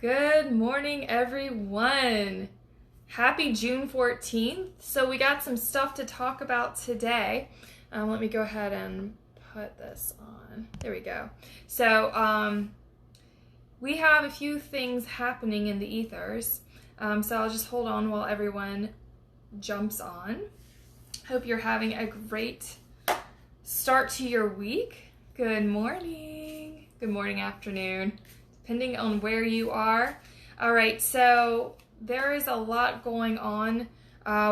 Good morning, everyone. Happy June 14th. So we got some stuff to talk about today. Let me go ahead and put this on. There we go. So we have a few things happening in the ethers. So I'll just hold on while everyone jumps on. Hope you're having a great start to your week. Good morning. Good morning, afternoon, depending on where you are. All right, so there is a lot going on.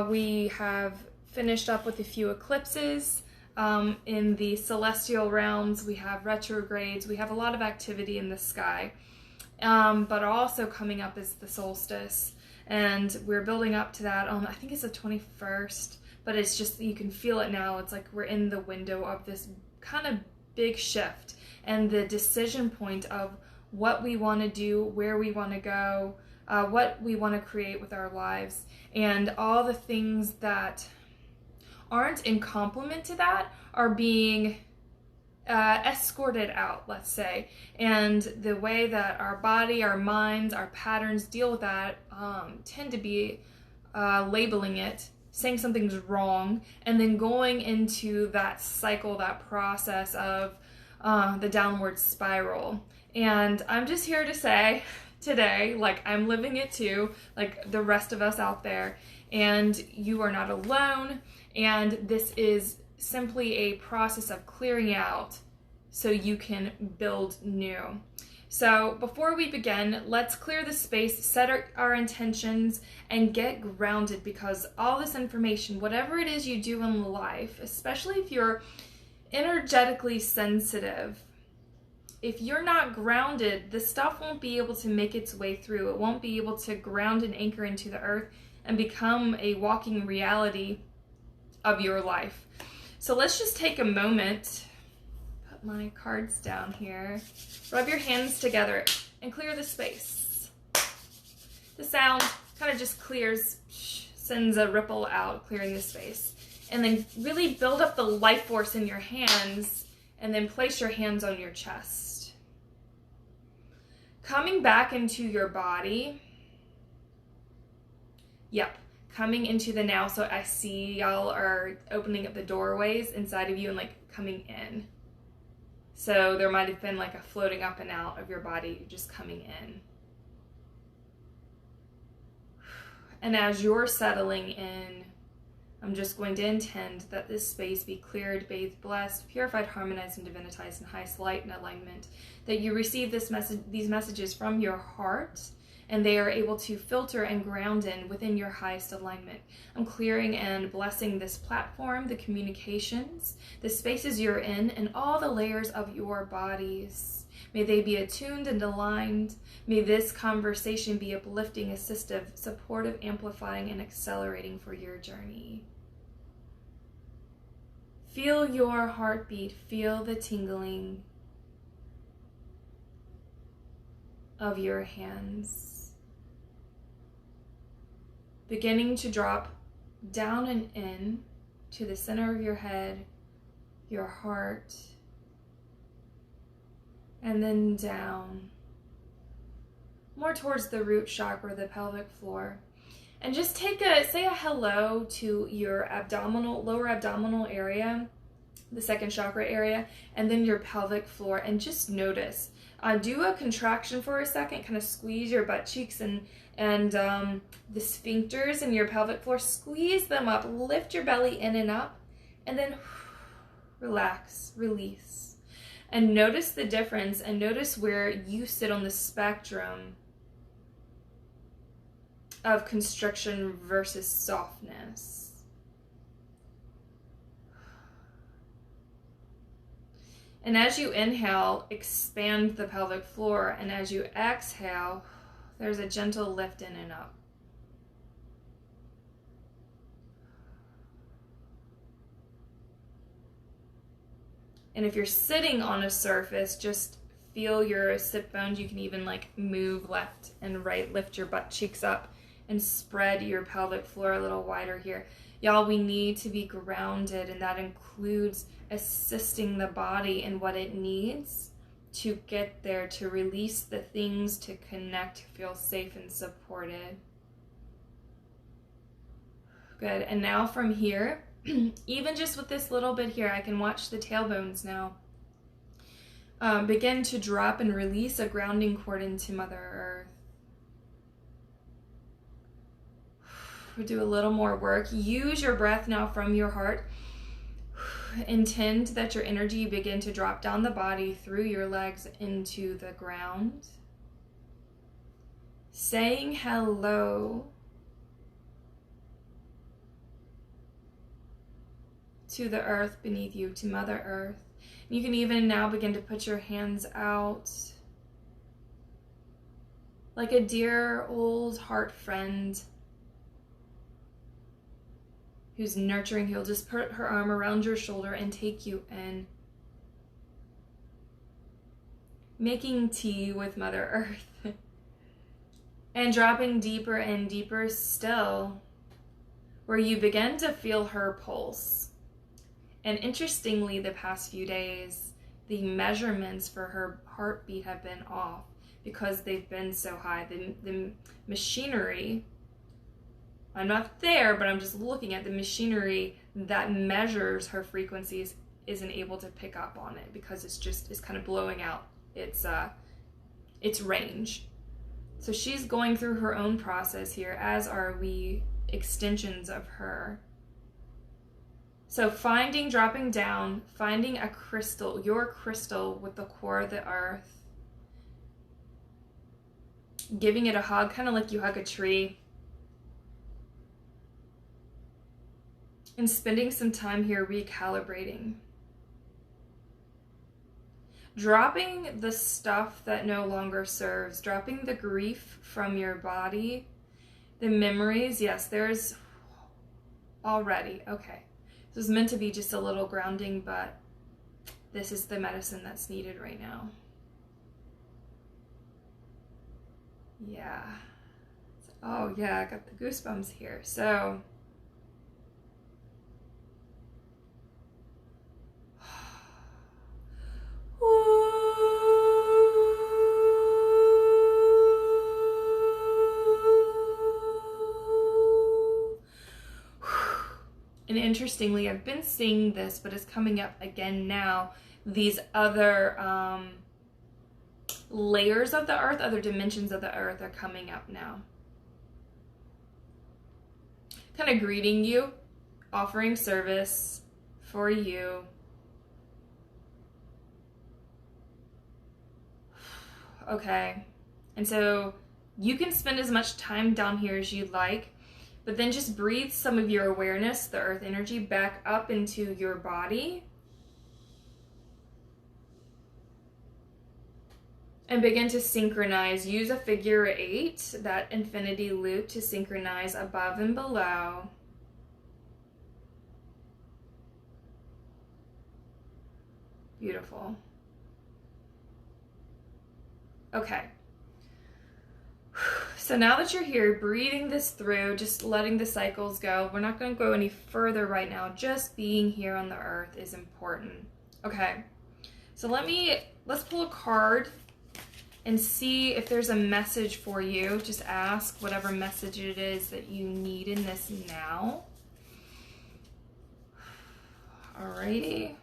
We have finished up with a few eclipses in the celestial realms. We have retrogrades. We have a lot of activity in the sky. But also coming up is the solstice, and we're building up to that on, I think it's the 21st, but it's just, you can feel it now. It's like we're in the window of this kind of big shift and the decision point of what we want to do, where we want to go, what we want to create with our lives, and all the things that aren't in complement to that are being escorted out, let's say. And the way that our body, our minds, our patterns deal with that tend to be labeling it, saying something's wrong, and then going into that cycle, that process of the downward spiral. And I'm just here to say today, like, I'm living it too, like the rest of us out there, and you are not alone. And this is simply a process of clearing out so you can build new. So before we begin, let's clear the space, set our intentions, and get grounded, because all this information, whatever it is you do in life, especially if you're energetically sensitive, if you're not grounded, the stuff won't be able to make its way through. It won't be able to ground and anchor into the earth and become a walking reality of your life. So let's just take a moment, put my cards down here, rub your hands together and clear the space. The sound kind of just clears, sends a ripple out, clearing the space. And then really build up the life force in your hands, and then place your hands on your chest. Coming back into your body. Yep, coming into the now. So I see y'all are opening up the doorways inside of you and like coming in. So there might have been like a floating up and out of your body, just coming in. And as you're settling in, I'm just going to intend that this space be cleared, bathed, blessed, purified, harmonized, and divinitized in highest light and alignment. That you receive these messages from your heart, and they are able to filter and ground in within your highest alignment. I'm clearing and blessing this platform, the communications, the spaces you're in, and all the layers of your bodies. May they be attuned and aligned. May this conversation be uplifting, assistive, supportive, amplifying, and accelerating for your journey. Feel your heartbeat. Feel the tingling of your hands, beginning to drop down and in to the center of your head, your heart, and then down more towards the root chakra, the pelvic floor. And just say a hello to your lower abdominal area, the second chakra area, and then your pelvic floor, and just notice. Do a contraction for a second, kind of squeeze your butt cheeks and the sphincters in your pelvic floor, squeeze them up, lift your belly in and up, and then relax, release. And notice the difference, and notice where you sit on the spectrum of constriction versus softness. And as you inhale, expand the pelvic floor, and as you exhale, there's a gentle lift in and up. And if you're sitting on a surface, just feel your sit bones. You can even like move left and right, lift your butt cheeks up, and spread your pelvic floor a little wider here. Y'all, we need to be grounded, and that includes assisting the body in what it needs to get there, to release the things, to connect, to feel safe and supported. Good. And now from here, even just with this little bit here, I can watch the tailbones now. Begin to drop and release a grounding cord into Mother Earth. We'll do a little more work. Use your breath now from your heart. Intend that your energy begin to drop down the body through your legs into the ground. Saying hello to the earth beneath you, to Mother Earth. You can even now begin to put your hands out like a dear old heart friend who's nurturing. He'll just put her arm around your shoulder and take you in. Making tea with Mother Earth. And dropping deeper and deeper still, where you begin to feel her pulse. And interestingly, the past few days, the measurements for her heartbeat have been off because they've been so high. The machinery, I'm not there, but I'm just looking at the machinery that measures her frequencies isn't able to pick up on it because it's kind of blowing out its range. So she's going through her own process here, as are we, extensions of her. So dropping down, finding a crystal, your crystal with the core of the earth, giving it a hug, kind of like you hug a tree, and spending some time here recalibrating. Dropping the stuff that no longer serves, dropping the grief from your body, the memories. Yes, there's already, okay. This is meant to be just a little grounding, but this is the medicine that's needed right now. Yeah. Oh yeah, I got the goosebumps here. So, and interestingly, I've been seeing this, but it's coming up again now. These other layers of the earth, other dimensions of the earth are coming up now. Kind of greeting you, offering service for you. Okay, and so you can spend as much time down here as you'd like, but then just breathe some of your awareness, the earth energy, back up into your body. And begin to synchronize. Use a figure 8, that infinity loop, to synchronize above and below. Beautiful. Okay. So now that you're here, breathing this through, just letting the cycles go. We're not going to go any further right now. Just being here on the earth is important. Okay. So let's pull a card and see if there's a message for you. Just ask whatever message it is that you need in this now. Alrighty.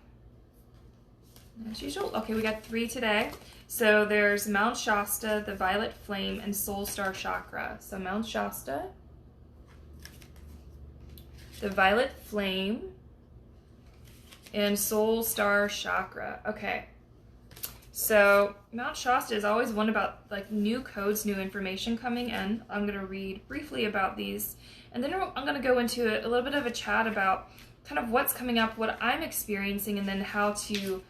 As usual. Okay, we got 3 today. So there's Mount Shasta, the Violet Flame, and Soul Star Chakra. So Mount Shasta, the Violet Flame, and Soul Star Chakra. Okay. So Mount Shasta is always one about like new codes, new information coming in. I'm going to read briefly about these, and then I'm going to go into a little bit of a chat about kind of what's coming up, what I'm experiencing, and then how to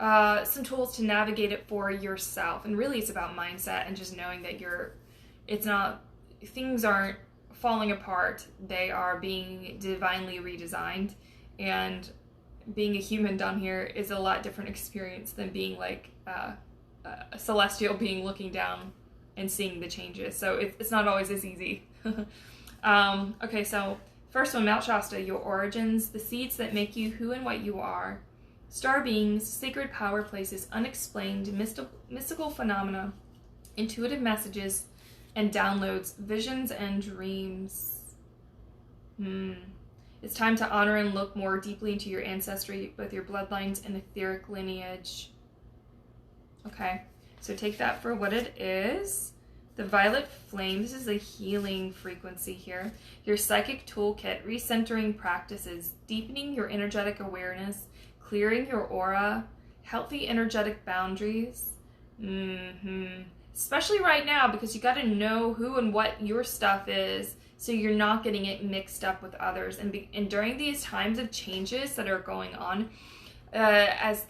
some tools to navigate it for yourself. And really it's about mindset and just knowing that things aren't falling apart, they are being divinely redesigned. And being a human down here is a lot different experience than being like a celestial being looking down and seeing the changes. So it's not always as easy. Okay, so first one, Mount Shasta, your origins, the seeds that make you who and what you are, Star beings, sacred power places, unexplained mystical phenomena, intuitive messages and downloads, visions and dreams. It's time to honor and look more deeply into your ancestry, both your bloodlines and etheric lineage. Okay, so take that for what it is. The violet flame, this is a healing frequency here. Your psychic toolkit, recentering practices, deepening your energetic awareness, clearing your aura, healthy energetic boundaries. Especially right now, because you got to know who and what your stuff is, so you're not getting it mixed up with others. And during these times of changes that are going on, as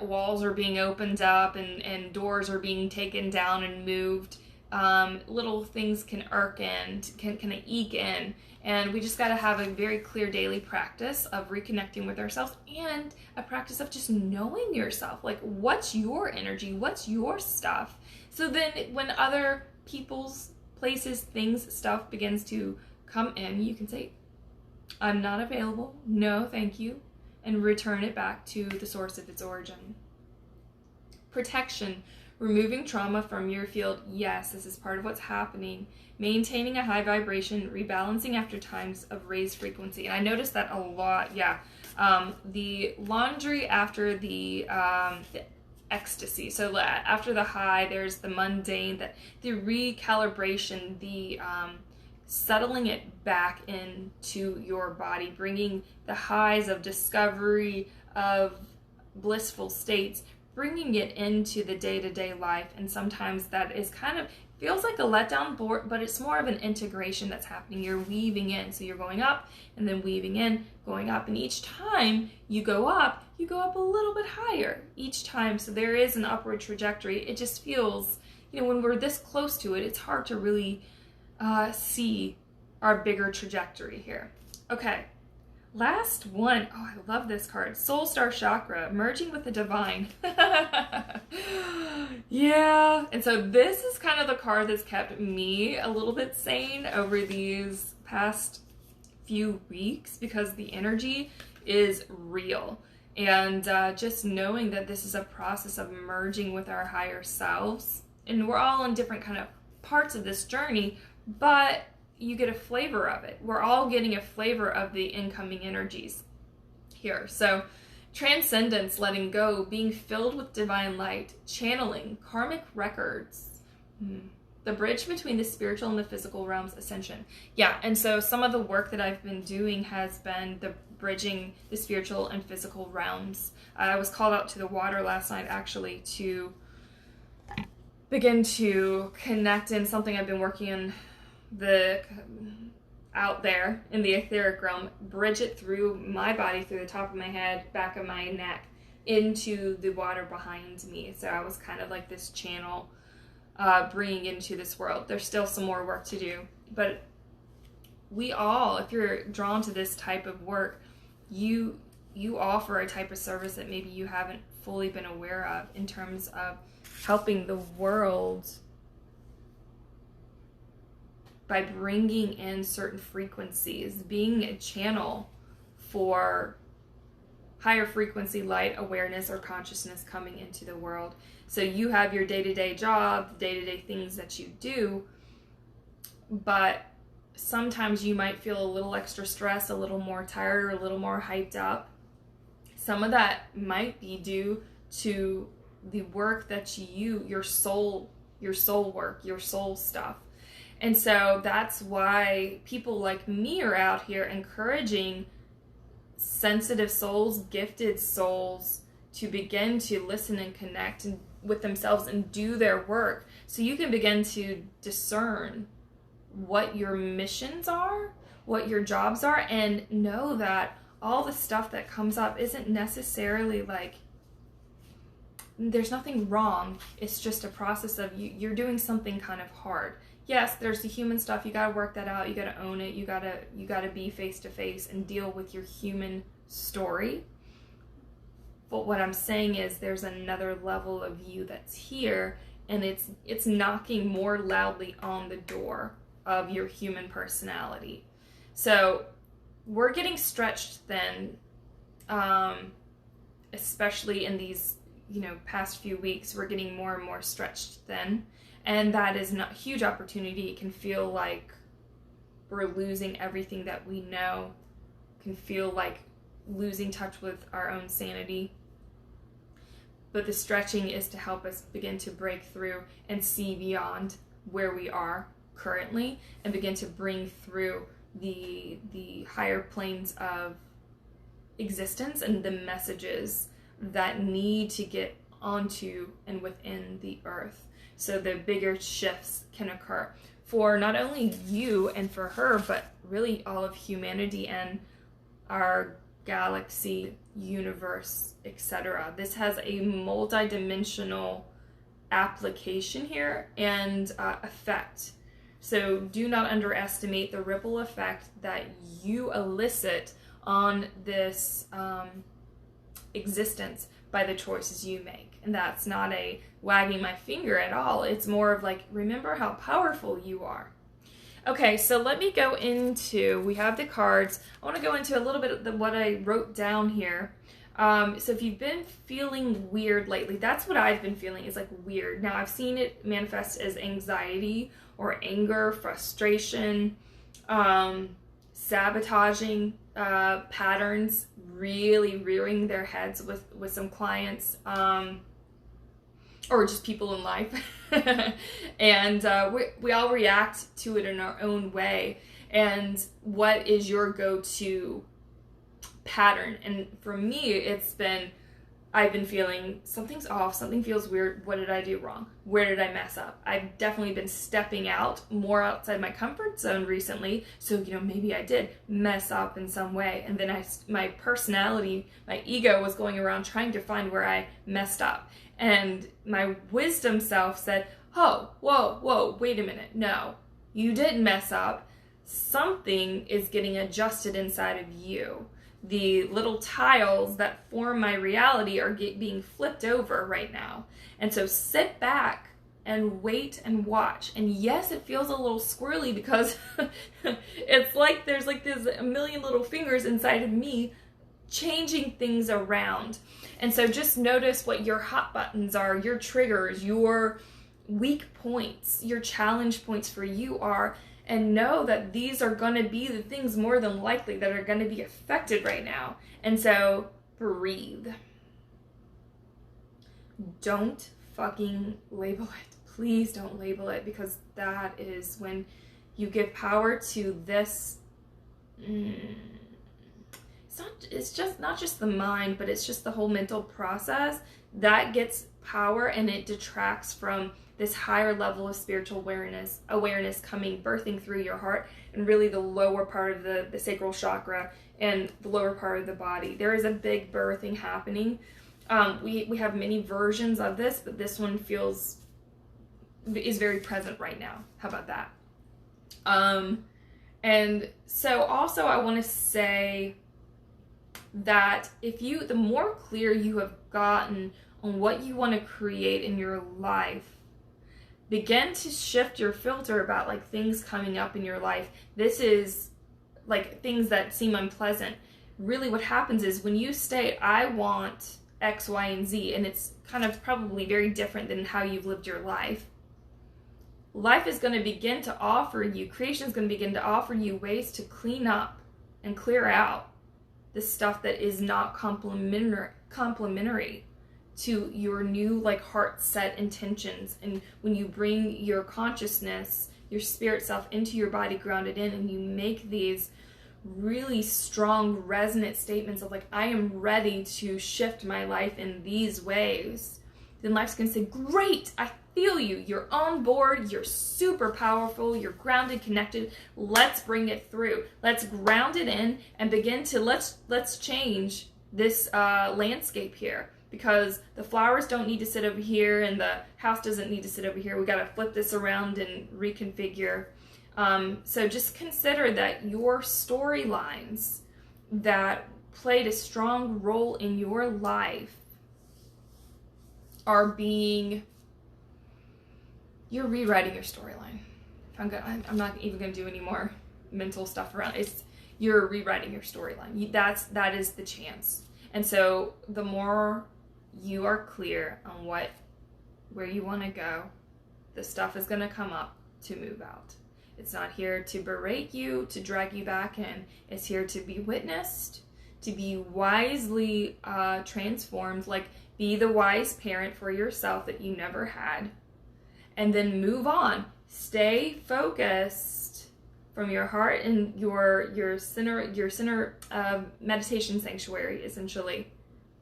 walls are being opened up and doors are being taken down and moved, little things can irk in, can kind of eke in. And we just got to have a very clear daily practice of reconnecting with ourselves, and a practice of just knowing yourself. Like, what's your energy? What's your stuff? So then when other people's, places, things, stuff begins to come in, you can say, I'm not available. No, thank you. And return it back to the source of its origin. Protection. Removing trauma from your field. Yes, this is part of what's happening. Maintaining a high vibration, rebalancing after times of raised frequency. And I noticed that a lot, yeah. The laundry after the ecstasy. So after the high, there's the mundane, the recalibration, the settling it back into your body, bringing the highs of discovery, of blissful states, bringing it into the day-to-day life. And sometimes that is kind of feels like a letdown, but it's more of an integration that's happening. You're weaving in, so you're going up and then weaving in, going up, and each time you go up a little bit higher each time. So there is an upward trajectory. It just feels, when we're this close to it, it's hard to really see our bigger trajectory here. Okay, last one. Oh, I love this card. Soul Star Chakra, merging with the divine. Yeah, and so this is kind of the card that's kept me a little bit sane over these past few weeks, because the energy is real. And just knowing that this is a process of merging with our higher selves, and we're all in different kind of parts of this journey, but you get a flavor of it. We're all getting a flavor of the incoming energies here. So transcendence, letting go, being filled with divine light, channeling, karmic records, the bridge between the spiritual and the physical realms, ascension. Yeah, and so some of the work that I've been doing has been the bridging the spiritual and physical realms. I was called out to the water last night, actually, to begin to connect in something I've been working in out there in the etheric realm, bridge it through my body, through the top of my head, back of my neck, into the water behind me. So I was kind of like this channel bringing into this world. There's still some more work to do, but we all, if you're drawn to this type of work, you offer a type of service that maybe you haven't fully been aware of, in terms of helping the world by bringing in certain frequencies, being a channel for higher frequency light, awareness, or consciousness coming into the world. So you have your day-to-day job, day-to-day things that you do, but sometimes you might feel a little extra stressed, a little more tired, or a little more hyped up. Some of that might be due to the work that your soul work, your soul stuff. And so that's why people like me are out here encouraging sensitive souls, gifted souls, to begin to listen and connect with themselves and do their work, so you can begin to discern what your missions are, what your jobs are, and know that all the stuff that comes up isn't necessarily like, there's nothing wrong. It's just a process of you're doing something kind of hard. Yes, there's the human stuff. You got to work that out. You got to own it. You got to be face to face and deal with your human story. But what I'm saying is there's another level of you that's here, and it's knocking more loudly on the door of your human personality. So we're getting stretched thin, especially in these, past few weeks, we're getting more and more stretched thin. And that is not a huge opportunity. It can feel like we're losing everything that we know. It can feel like losing touch with our own sanity. But the stretching is to help us begin to break through and see beyond where we are currently and begin to bring through the higher planes of existence and the messages that need to get onto and within the earth, so the bigger shifts can occur for not only you and for her, but really all of humanity and our galaxy, universe, etc. This has a multi-dimensional application here and effect. So do not underestimate the ripple effect that you elicit on this existence by the choices you make. And that's not a wagging my finger at all. It's more of like, remember how powerful you are. Okay, so let me go into, we have the cards. I want to go into a little bit of what I wrote down here. So if you've been feeling weird lately, that's what I've been feeling, is like weird. Now I've seen it manifest as anxiety or anger, frustration, sabotaging patterns, really rearing their heads with some clients, or just people in life. And we all react to it in our own way. And what is your go-to pattern? And for me, I've been feeling something's off, something feels weird. What did I do wrong? Where did I mess up? I've definitely been stepping out more outside my comfort zone recently. So, maybe I did mess up in some way. And then my personality, my ego was going around trying to find where I messed up. And my wisdom self said, oh, whoa, wait a minute. No, you didn't mess up. Something is getting adjusted inside of you. The little tiles that form my reality are being flipped over right now. And so sit back and wait and watch. And yes, it feels a little squirrely because it's like there's a million little fingers inside of me changing things around. And so just notice what your hot buttons are, your triggers, your weak points, your challenge points for you are, and know that these are going to be the things more than likely that are going to be affected right now. And so breathe. Don't fucking label it. Please don't label it, because that is when you give power to this. It's just not just the mind, but it's just the whole mental process that gets power, and it detracts from this higher level of spiritual awareness coming, birthing through your heart, and really the lower part of the sacral chakra and the lower part of the body. There is a big birthing happening. We have many versions of this, but this one is very present right now. How about that? And so also I want to say that the more clear you have gotten on what you want to create in your life, begin to shift your filter about things coming up in your life. This is things that seem unpleasant. Really what happens is when you state, I want X, Y, and Z, and it's kind of probably very different than how you've lived your life, life is going to begin to offer you, creation is going to begin to offer you ways to clean up and clear out the stuff that is not complementary to your new heart set intentions. And when you bring your consciousness, your spirit self into your body, grounded in, and you make these really strong resonant statements of I am ready to shift my life in these ways, then life's gonna say, great, I feel you, you're on board, you're super powerful, you're grounded, connected, let's bring it through. Let's ground it in and begin to let's change this landscape here, because the flowers don't need to sit over here and the house doesn't need to sit over here. We got to flip this around and reconfigure. So just consider that your storylines that played a strong role in your life you're rewriting your storyline. I'm not even going to do any more mental stuff around it. You're rewriting your storyline. That is the chance. And so the more you are clear on where you want to go, the stuff is going to come up to move out. It's not here to berate you, to drag you back in. It's here to be witnessed, to be wisely transformed, like be the wise parent for yourself that you never had, and then move on. Stay focused from your heart and your center meditation sanctuary, essentially,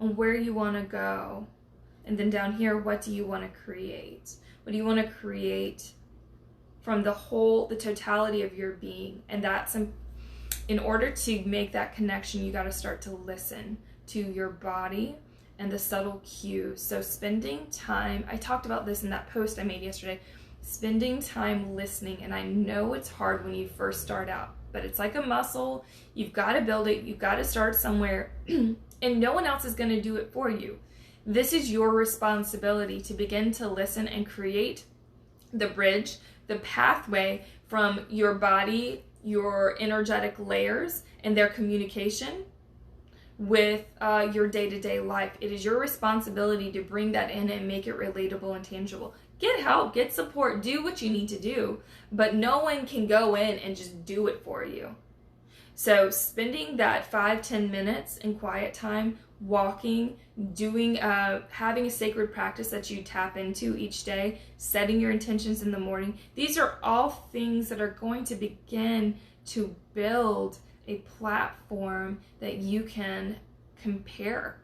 on where you want to go. And then down here, what do you want to create? What do you want to create from the totality of your being? And that's, in order to make that connection, you got to start to listen to your body and the subtle cues. So spending time, I talked about this in that post I made yesterday, spending time listening. And I know it's hard when you first start out, but it's like a muscle. You've got to build it. You've got to start somewhere, and no one else is going to do it for you. This is your responsibility to begin to listen and create the bridge, the pathway from your body, your energetic layers, and their communication with your day-to-day life. It is your responsibility to bring that in and make it relatable and tangible. Get help, get support, do what you need to do, but no one can go in and just do it for you. So spending that 5-10 minutes in quiet time, walking, doing, having a sacred practice that you tap into each day, setting your intentions in the morning. These are all things that are going to begin to build a platform that you can compare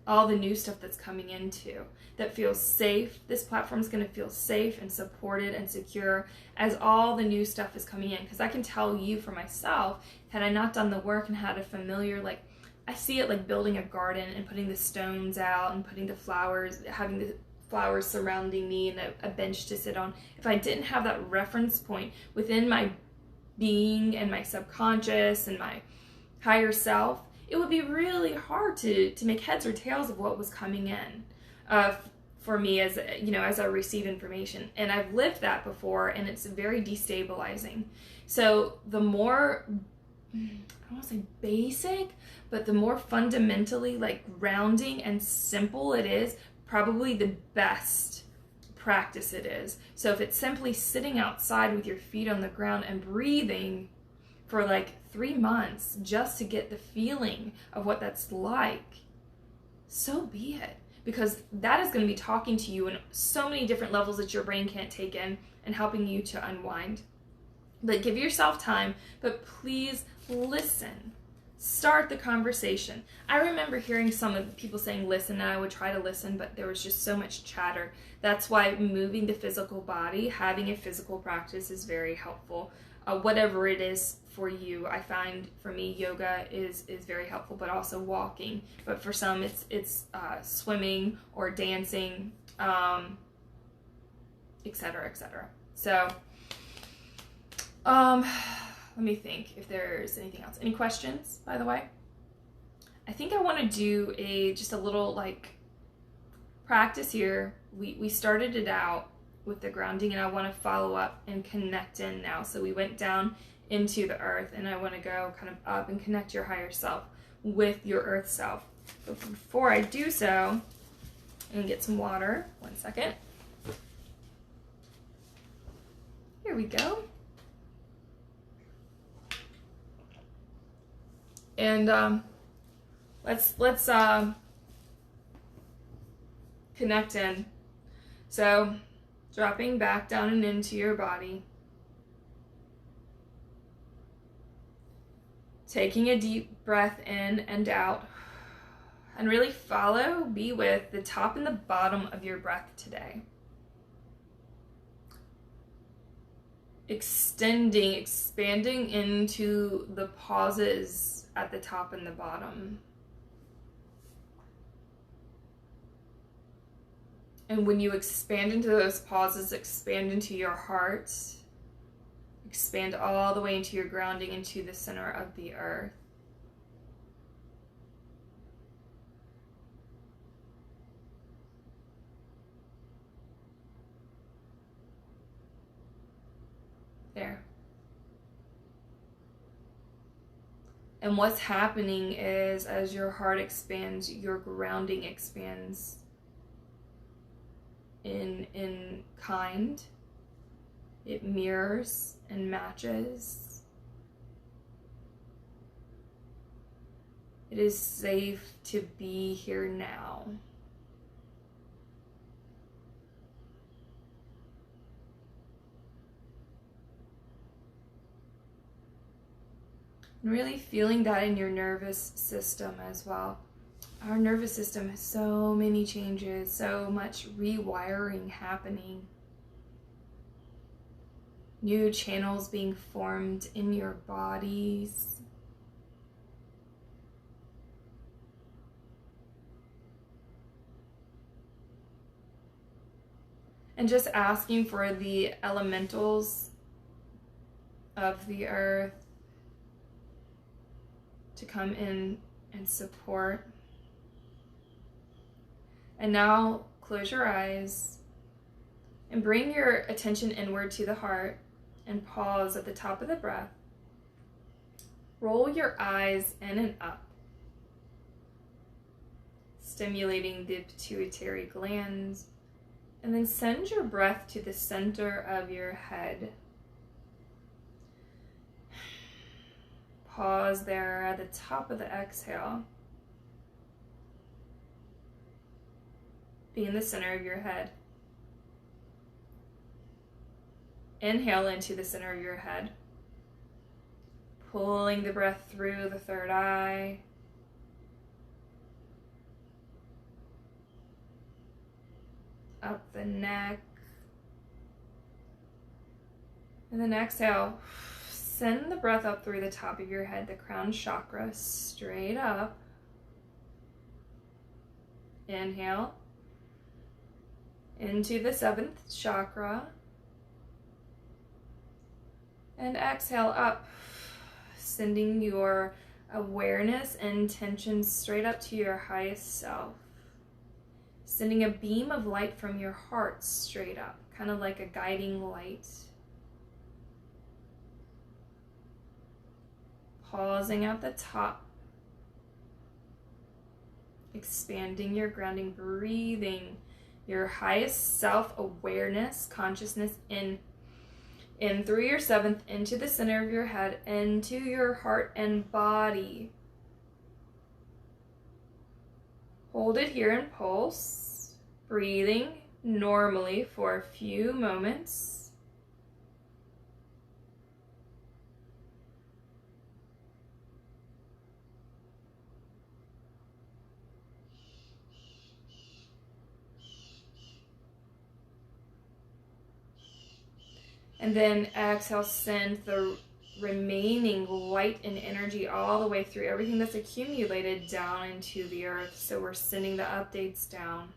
all the new stuff that's coming into, that feels safe. This platform is going to feel safe and supported and secure as all the new stuff is coming in. Because I can tell you for myself, had I not done the work and had a familiar, like, I see it like building a garden and putting the stones out and putting the flowers, having the flowers surrounding me and a bench to sit on. If I didn't have that reference point within my being and my subconscious and my higher self, it would be really hard to make heads or tails of what was coming in for me as I receive information. And I've lived that before, and it's very destabilizing. So the more, I don't want to say basic, but the more fundamentally like grounding and simple it is, probably the best practice it is. So if it's simply sitting outside with your feet on the ground and breathing for like 3 months just to get the feeling of what that's like, so be it. Because that is going to be talking to you in so many different levels that your brain can't take in and helping you to unwind. But give yourself time, but please listen. Start the conversation. I remember hearing some of the people saying listen, and I would try to listen, but there was just so much chatter. That's why moving the physical body, having a physical practice is very helpful. Whatever it is for you, I find for me yoga is very helpful, but also walking. But for some it's swimming or dancing, etc., etc. So let me think if there's anything else. Any questions, by the way? I think I want to do just a little like practice here. We started it out with the grounding, and I want to follow up and connect in now. So we went down into the earth, and I want to go kind of up and connect your higher self with your earth self. But before I do so, I'm going to get some water. 1 second. Here we go. And let's connect in. So dropping back down and into your body. Taking a deep breath in and out. And really be with the top and the bottom of your breath today. Expanding into the pauses at the top and the bottom. And when you expand into those pauses, expand into your heart. Expand all the way into your grounding, into the center of the earth. There. And what's happening is as your heart expands, your grounding expands in kind. It mirrors and matches. It is safe to be here now. And really feeling that in your nervous system as well. Our nervous system has so many changes, so much rewiring happening. New channels being formed in your bodies. And just asking for the elementals of the earth to come in and support. And now close your eyes and bring your attention inward to the heart and pause at the top of the breath. Roll your eyes in and up, stimulating the pituitary glands, and then send your breath to the center of your head. Pause there at the top of the exhale. Be in the center of your head. Inhale into the center of your head, pulling the breath through the third eye. Up the neck. And then exhale. Send the breath up through the top of your head, the crown chakra, straight up. Inhale into the 7th chakra. And exhale up, sending your awareness and intention straight up to your highest self. Sending a beam of light from your heart straight up, kind of like a guiding light. Pausing at the top, expanding your grounding, breathing your highest self-awareness, consciousness in through your 7th, into the center of your head, into your heart and body. Hold it here and pulse, breathing normally for a few moments. And then exhale, send the remaining light and energy all the way through everything that's accumulated down into the earth. So we're sending the updates down.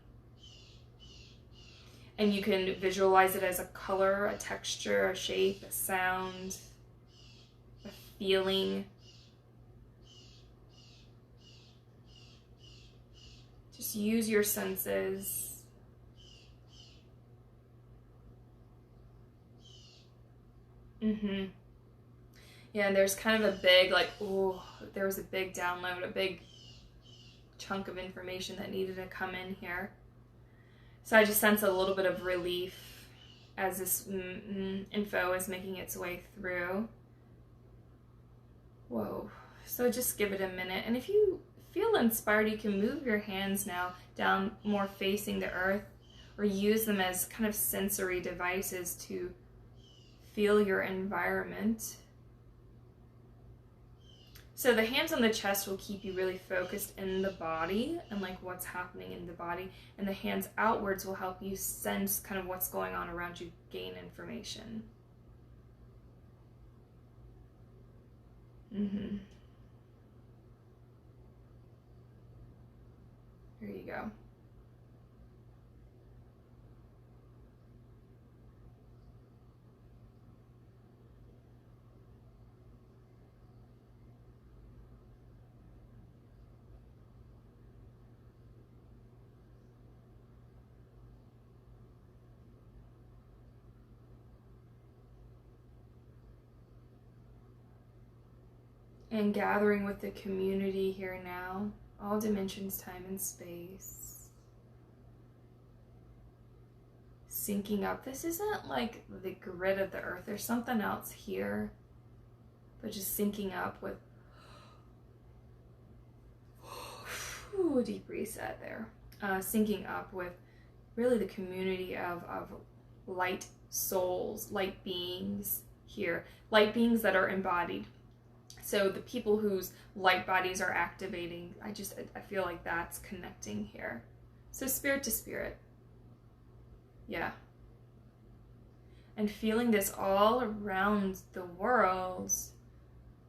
And you can visualize it as a color, a texture, a shape, a sound, a feeling. Just use your senses. Yeah, and there's kind of a big, there was a big download, a big chunk of information that needed to come in here. So I just sense a little bit of relief as this info is making its way through. Whoa. So just give it a minute. And if you feel inspired, you can move your hands now down more facing the earth, or use them as kind of sensory devices to feel your environment. So the hands on the chest will keep you really focused in the body and like what's happening in the body, and the hands outwards will help you sense kind of what's going on around you, gain information. Here you go. And gathering with the community here now, all dimensions, time and space. Syncing up. This isn't like the grid of the earth. There's something else here. But just syncing up with, ooh, deep reset there. Syncing up with really the community of light souls, light beings here. Light beings that are embodied. So the people whose light bodies are activating, I feel like that's connecting here. So spirit to spirit. Yeah. And feeling this all around the world.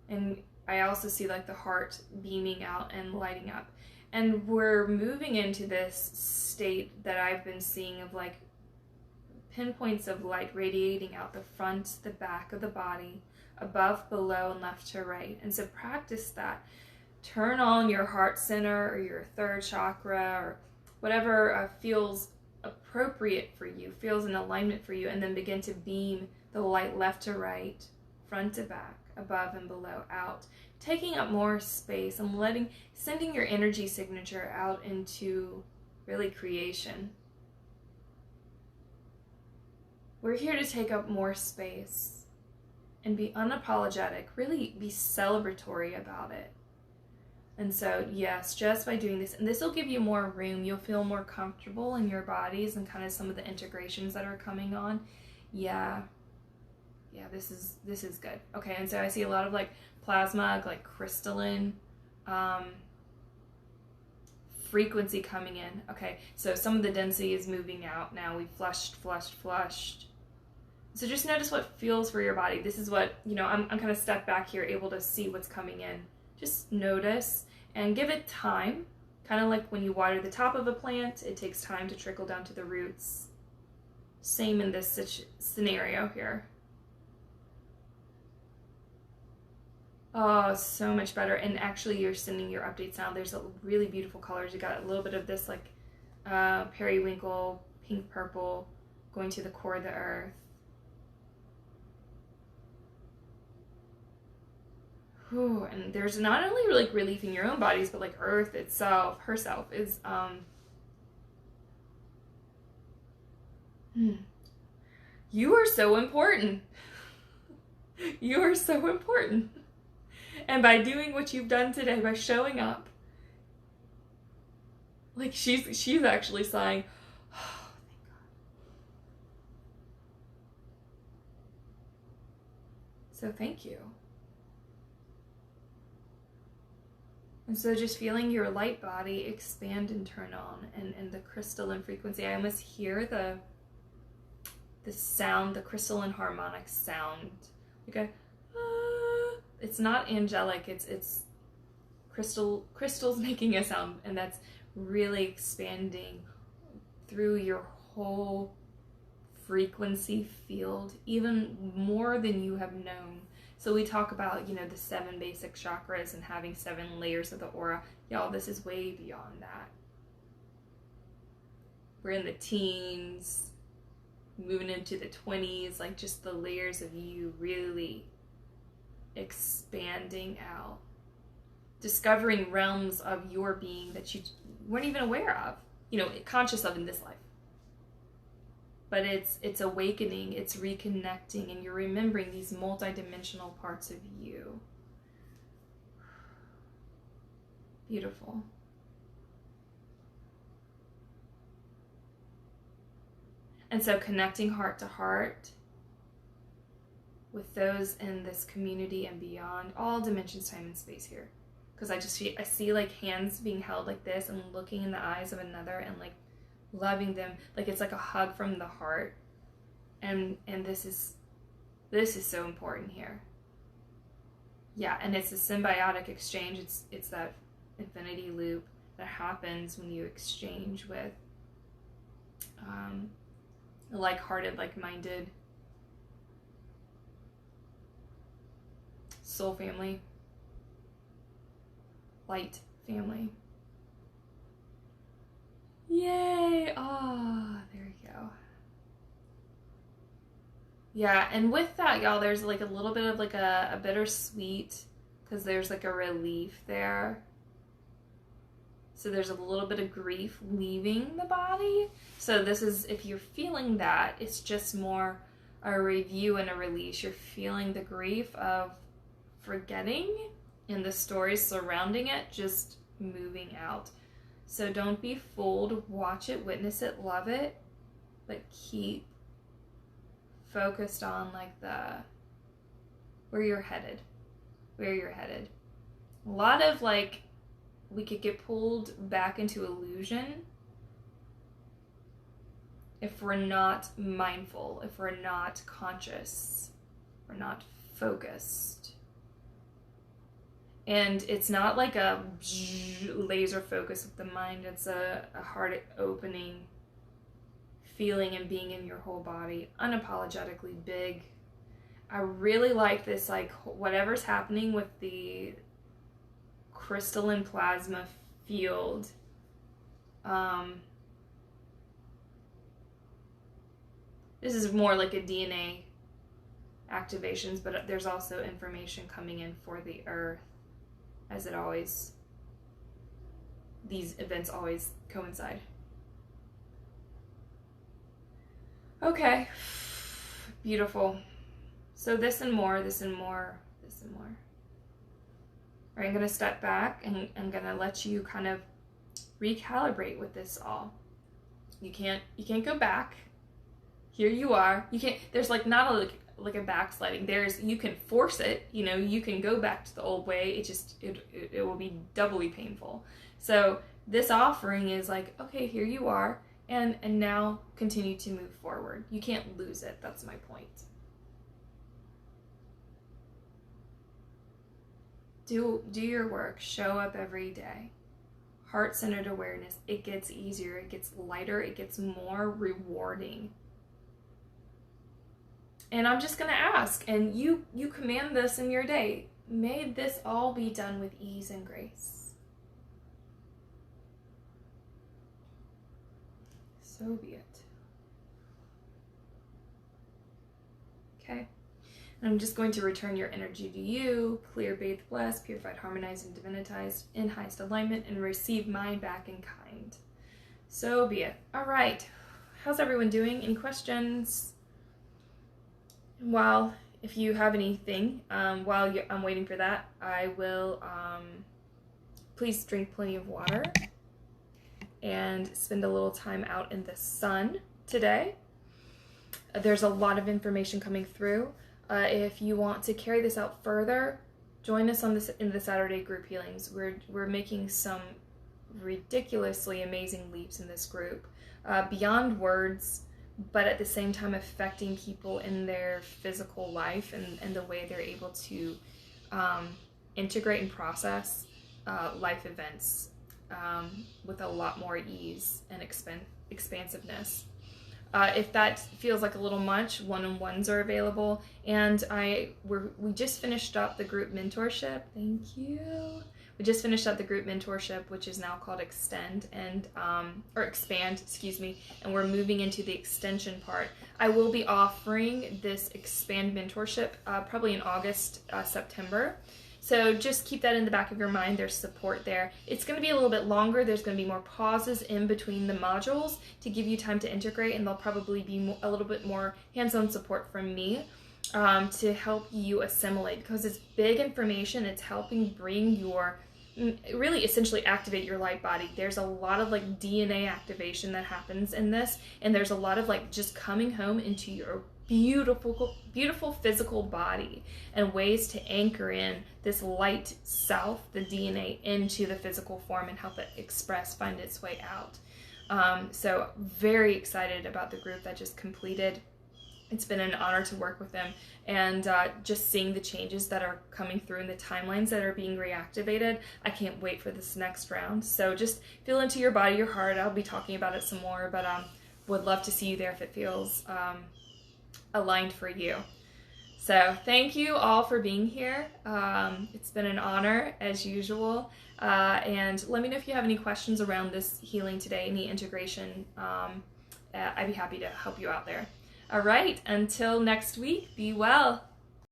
And I also see like the heart beaming out and lighting up. And we're moving into this state that I've been seeing of like pinpoints of light radiating out the front, the back of the body, above, below, and left to right. And so practice that. Turn on your heart center or your third chakra or whatever feels appropriate for you, feels in alignment for you, and then begin to beam the light left to right, front to back, above and below, out, taking up more space and sending your energy signature out into really creation. We're here to take up more space and be unapologetic, really be celebratory about it. And so, yes, just by doing this, and this will give you more room, you'll feel more comfortable in your bodies and kind of some of the integrations that are coming on. Yeah, this is good. Okay, and so I see a lot of like plasma, like crystalline frequency coming in. Okay, so some of the density is moving out now. We've flushed. So just notice what feels for your body. This is what, I'm kind of stepped back here, able to see what's coming in. Just notice and give it time. Kind of like when you water the top of a plant, it takes time to trickle down to the roots. Same in this scenario here. Oh, so much better. And actually you're sending your updates now. There's a really beautiful colors. You got a little bit of this like periwinkle, pink purple, going to the core of the earth. Whew, and there's not only like relief in your own bodies, but like Earth itself, herself is you are so important. You are so important. And by doing what you've done today, by showing up, like she's actually sighing, oh, thank God. So thank you. And so just feeling your light body expand and turn on, and the crystalline frequency. I almost hear the sound, the crystalline harmonic sound. Like it's not angelic, it's crystals making a sound, and that's really expanding through your whole frequency field, even more than you have known. So we talk about, the 7 basic chakras and having 7 layers of the aura. Y'all, this is way beyond that. We're in the teens, moving into the 20s, like just the layers of you really expanding out. Discovering realms of your being that you weren't even aware of, conscious of in this life. But it's awakening, it's reconnecting, and you're remembering these multidimensional parts of you. Beautiful. And so connecting heart to heart with those in this community and beyond, all dimensions, time and space here. Because I see like hands being held like this and looking in the eyes of another and like loving them, like it's like a hug from the heart. And this is so important here. Yeah, and it's a symbiotic exchange. It's that infinity loop that happens when you exchange with a like-hearted, like-minded soul family, light family. Yay! Ah, there you go. Yeah, and with that, y'all, there's like a little bit of like a bittersweet because there's like a relief there. So there's a little bit of grief leaving the body. So this is, if you're feeling that, it's just more a review and a release. You're feeling the grief of forgetting and the stories surrounding it just moving out. So don't be fooled. Watch it, witness it, love it, but keep focused on like where you're headed. Where you're headed. A lot of like, we could get pulled back into illusion if we're not mindful, if we're not conscious, we're not focused. And it's not like a laser focus of the mind, it's a heart opening feeling and being in your whole body, unapologetically big. I really like this, like whatever's happening with the crystalline plasma field. This is more like a DNA activations, but there's also information coming in for the earth, as it always, these events always coincide. Okay, beautiful. So this and more, this and more, this and more. All right, I'm gonna step back and I'm gonna let you kind of recalibrate with this all. You can't go back. Here you are. You can't, there's like not like a backsliding. You can force it, you know, you can go back to the old way. It will be doubly painful. So this offering is like, okay, here you are, and now continue to move forward. You can't lose it. That's my point. Do your work. Show up every day. Heart-centered awareness. It gets easier. It gets lighter. It gets more rewarding. And I'm just going to ask, and you command this in your day. May this all be done with ease and grace. So be it. Okay. And I'm just going to return your energy to you, clear, bathed, blessed, purified, harmonized, and divinitized in highest alignment, and receive mine back in kind. So be it. All right. How's everyone doing? Any questions? While, if you have anything, while I'm waiting for that, I will, please drink plenty of water and spend a little time out in the sun today. There's a lot of information coming through. If you want to carry this out further, join us on in the Saturday group healings. We're making some ridiculously amazing leaps in this group, beyond words, but at the same time affecting people in their physical life and the way they're able to integrate and process life events with a lot more ease and expansiveness. If that feels like a little much, one-on-ones are available, and we just finished up the group mentorship. Thank you. We just finished up the group mentorship, which is now called Expand or Expand, excuse me, and we're moving into the extension part. I will be offering this Expand mentorship probably in August, September. So just keep that in the back of your mind. There's support there. It's going to be a little bit longer. There's going to be more pauses in between the modules to give you time to integrate, and there'll probably be a little bit more hands-on support from me to help you assimilate, because it's big information. It's helping bring really essentially activate your light body. There's a lot of like DNA activation that happens in this, and there's a lot of like just coming home into your beautiful physical body and ways to anchor in this light self, the DNA, into the physical form and help it find its way out. So very excited about the group that just completed. It's been an honor to work with them, and just seeing the changes that are coming through and the timelines that are being reactivated. I can't wait for this next round. So just feel into your body, your heart. I'll be talking about it some more, but would love to see you there if it feels aligned for you. So thank you all for being here. It's been an honor as usual. And let me know if you have any questions around this healing today, any integration. I'd be happy to help you out there. All right, until next week, be well.